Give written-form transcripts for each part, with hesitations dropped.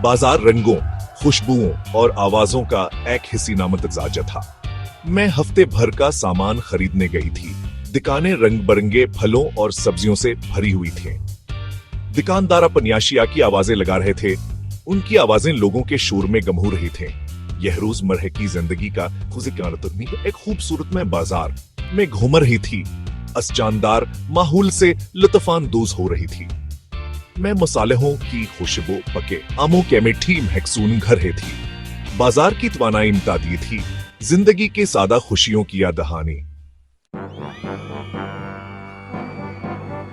बाजार रंगों, खुशबुओं और आवाजों का एक हसीना मुतज़ाजा था। मैं हफ्ते भर का सामान खरीदने गई थी। दुकानें रंग बिरंगे फलों और सब्जियों से भरी हुई थीं। दुकानदार अपन्याशिया की आवाजें लगा रहे थे। उनकी आवाजें लोगों के शोर में गम हो रही थीं। यह रोजमर्रा की जिंदगी का एक खूबसूरत में बाजार में घूम रही थी। इस जानदार माहौल से लुत्फानंदोज हो रही थी। मैं मसालों की खुशबू, पके आमों के मीठी महसून घर रही थी। बाजार की तवानाई इम्तादी थी, जिंदगी के सादा खुशियों की याद दहानी।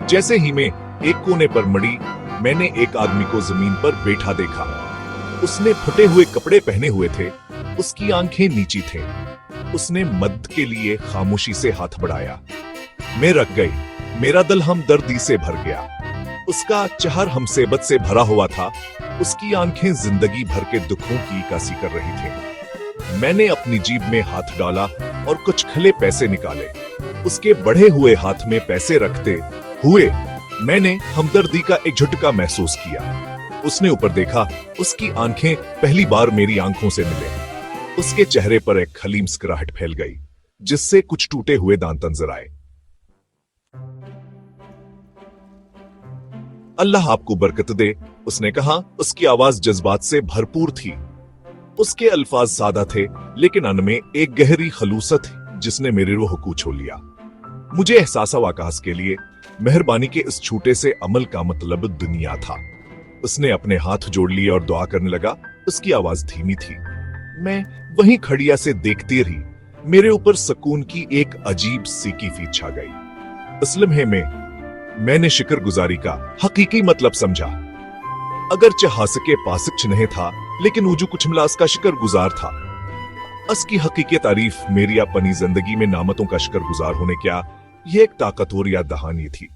जैसे ही मैं एक कोने पर मड़ी, मैंने एक आदमी को जमीन पर बैठा देखा। उसने फटे हुए कपड़े पहने हुए थे। उसकी आंखें नीची थीं। उसने मदद के लिए खामोशी से हाथ बढ़ाया। मैं रख गई। मेरा दिल हमदर्दी से भर गया। उसका चेहरा हमसेबत से भरा हुआ था। उसकी आंखें जिंदगी भर के दुखों की इक्कासी कर रही थीं। मैंने अपनी जेब में हाथ डाला और कुछ खले पैसे निकाले। उसके बढ़े हुए हाथ में पैसे रखते हुए मैंने हमदर्दी का एक झटका महसूस किया। उसने ऊपर देखा। उसकी आंखें पहली बार मेरी आंखों से मिले। उसके चेहरे पर एक खली मुस्कुराहट फैल गई, जिससे कुछ टूटे हुए दांत नजर आए। अल्लाह आपको बरकत दे, उसने कहा। उसकी आवाज जज्बात से भरपूर थी। उसके अल्फाज सादा थे, लेकिन उनमें एक गहरी खलूसत थी जिसने मेरी रूह को छू लिया। मुझे एहसास हुआ कि इसके लिए मेहरबानी के इस छोटे से अमल का मतलब दुनिया था। उसने अपने हाथ जोड़ लिए और दुआ करने लगा। उसकी आवाज धीमी थी। मैं वहीं खड़िया से देखती रही। मेरे ऊपर सुकून की एक अजीब सी कैफियत छा गई। इस लम्हे में मैंने शुक्रगुजारी का हकीकी मतलब समझा। अगरचे हासिल के पास कुछ नहीं था, लेकिन वजू कुछ मिला उसका शुक्रगुजार था। उसकी हकीकी तारीफ मेरी अपनी जिंदगी में नामतों का शुक्रगुजार होने क्या, यह एक ताकतवर याद दहानी थी।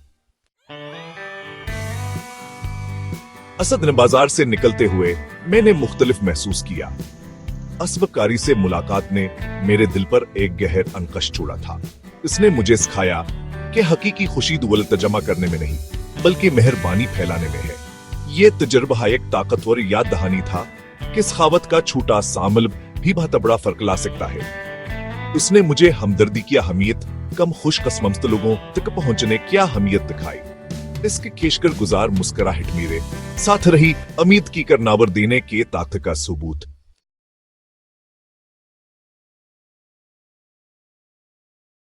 असद ने बाजार से निकलते हुए मैंने मुख्तलिफ महसूस किया। असबकारी से मुलाकात ने मेरे दिल पर एक गहर अंकश छोड़ा था। इसने मुझे सिखाया कि हकीकी खुशी दौलत जमा करने में नहीं, बल्कि मेहरबानी फैलाने में है। ये तजुर्बा एक ताकतवर याद दहानी था कि सखावत का छोटा सा अमल भी बहुत बड़ा फर्क ला सकता है। उसने मुझे हमदर्दी की अहमियत, कम खुशकिस्मत लोगों तक पहुंचने की अहमियत दिखाई। इसके केशकर गुजार मुस्कुराहट मेरे साथ रही, उम्मीद की करनावर देने के ताकत का सबूत।